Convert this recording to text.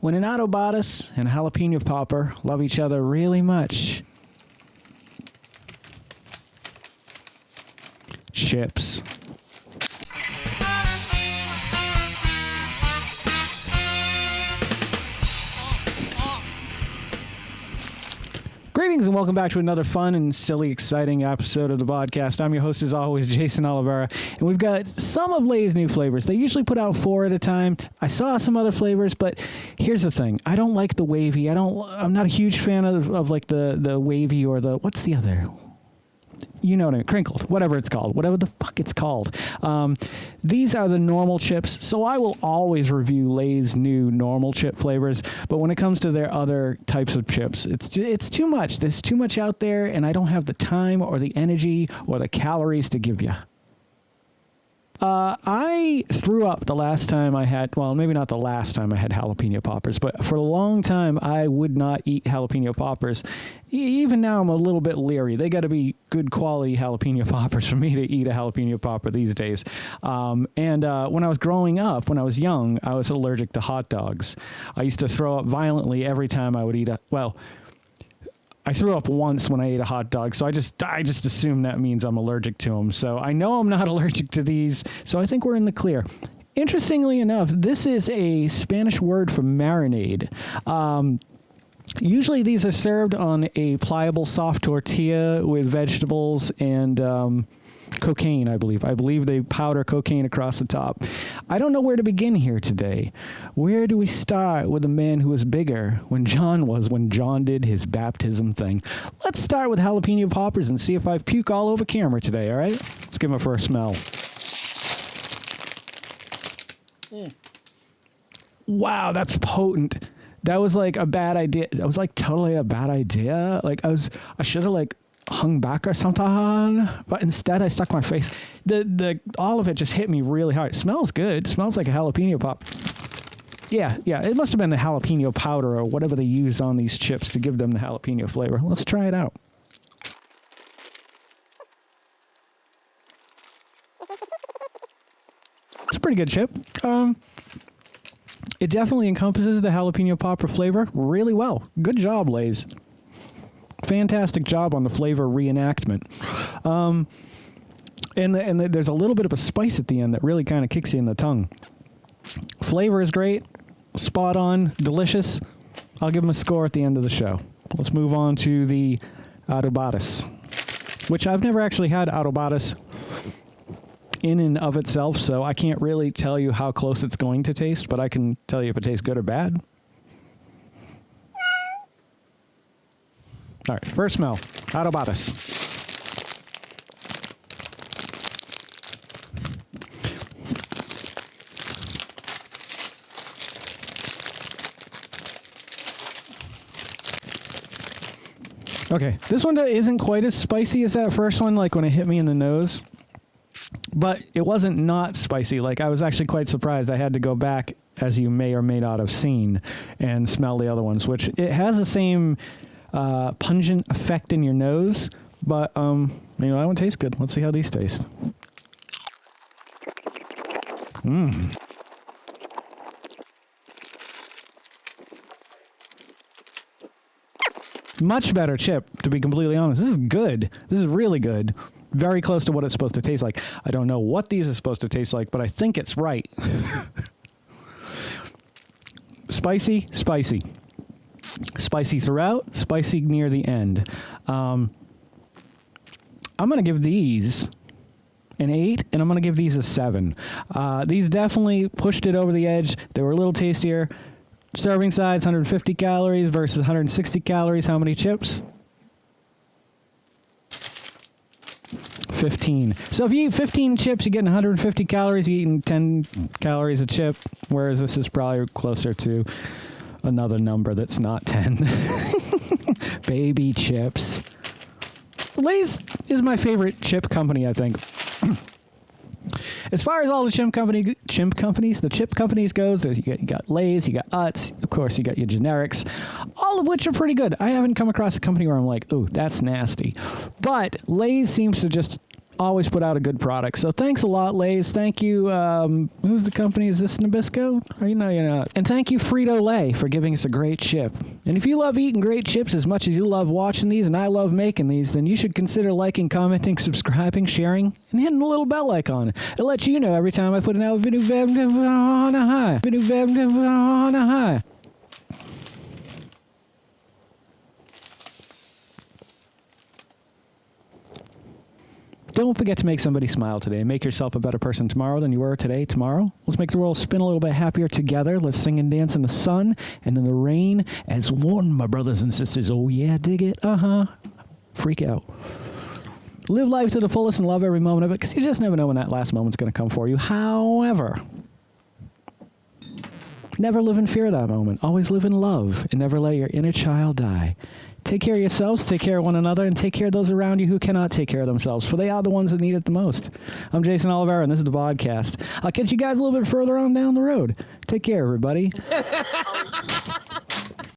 When an Adobadas and a Jalapeno Popper love each other really much. Chips. Greetings and welcome back to another fun and silly, exciting episode of the Vodkast. I'm your host, as always, Jason Oliveira, and we've got some of Lay's new flavors. They usually put out 4 at a time. I saw some other flavors, but here's the thing. I don't like the wavy. I'm not a huge fan of like the wavy or the, what's the other? You know what I mean, crinkled, whatever it's called, whatever the fuck it's called. These are the normal chips, so I will always review Lay's new normal chip flavors, but when it comes to their other types of chips, it's too much. There's too much out there, and I don't have the time or the energy or the calories to give you. I threw up the last time I had, well, maybe not the last time I had jalapeno poppers, but for a long time I would not eat jalapeno poppers. Even now I'm a little bit leery. They got to be good quality jalapeno poppers for me to eat a jalapeno popper these days. When I was growing up, when I was young, I was allergic to hot dogs. I used to throw up violently every time I would eat I threw up once when I ate a hot dog, so I just assume that means I'm allergic to them. So I know I'm not allergic to these, so I think we're in the clear. Interestingly enough, this is a Spanish word for marinade. Usually these are served on a pliable, soft tortilla with vegetables and cocaine, I believe. I believe they powder cocaine across the top. I don't know where to begin here today. Where do we start with the man who was bigger when John did his baptism thing? Let's start with jalapeno poppers and see if I puke all over camera today, all right? Let's give them a first smell. Wow, that's potent. That was like a bad idea. That was like totally a bad idea. Like I should have like hung back or something, but instead I stuck my face. All of it just hit me really hard. It smells good. It smells like a jalapeno pop. Yeah, it must have been the jalapeno powder or whatever they use on these chips to give them the jalapeno flavor. Let's try it out. It's a pretty good chip. It definitely encompasses the jalapeno popper flavor really well. Good job, Lay's. Fantastic job on the flavor reenactment. And there's a little bit of a spice at the end that really kind of kicks you in the tongue. Flavor is great, spot on, delicious. I'll give them a score at the end of the show. Let's move on to the Adobadas, which I've never actually had Adobadas in and of itself, so I can't really tell you how close it's going to taste, but I can tell you if it tastes good or bad. All right, first smell, Adobadas. Okay, this one isn't quite as spicy as that first one, like when it hit me in the nose. But it wasn't not spicy. Like, I was actually quite surprised. I had to go back, as you may or may not have seen, and smell the other ones, which it has the same pungent effect in your nose, but that one tastes good. Let's see how these taste. Much better chip, to be completely honest. This is good. This is really good. Very close to what it's supposed to taste like. I don't know what these are supposed to taste like, but I think it's right. Spicy. Spicy throughout, spicy near the end. I'm going to give these an 8, and I'm going to give these a 7. These definitely pushed it over the edge. They were a little tastier. Serving size, 150 calories versus 160 calories. How many chips? 15. So if you eat 15 chips, you're getting 150 calories. You're eating 10 calories a chip, whereas this is probably closer to another number that's not 10. Baby chips. Lay's is my favorite chip company, I think. As far as all the chip companies goes, you got Lay's, you got Utz, of course you got your generics, all of which are pretty good. I haven't come across a company where I'm like, ooh, that's nasty. But Lay's seems to just always put out a good product. So thanks a lot, Lay's. Thank you. Who's the company? Is this Nabisco? Or you know you're not. And thank you, Frito Lay, for giving us a great chip. And if you love eating great chips as much as you love watching these, and I love making these, then you should consider liking, commenting, subscribing, sharing, and hitting the little bell icon. It lets you know every time I put an out video. Don't forget to make somebody smile today. Make yourself a better person tomorrow than you were today, tomorrow. Let's make the world spin a little bit happier together. Let's sing and dance in the sun and in the rain as one, my brothers and sisters. Oh, yeah, dig it. Freak out. Live life to the fullest and love every moment of it, because you just never know when that last moment's going to come for you. However, never live in fear of that moment. Always live in love and never let your inner child die. Take care of yourselves, take care of one another, and take care of those around you who cannot take care of themselves, for they are the ones that need it the most. I'm Jason Oliveira, and this is the Vodkast. I'll catch you guys a little bit further on down the road. Take care, everybody.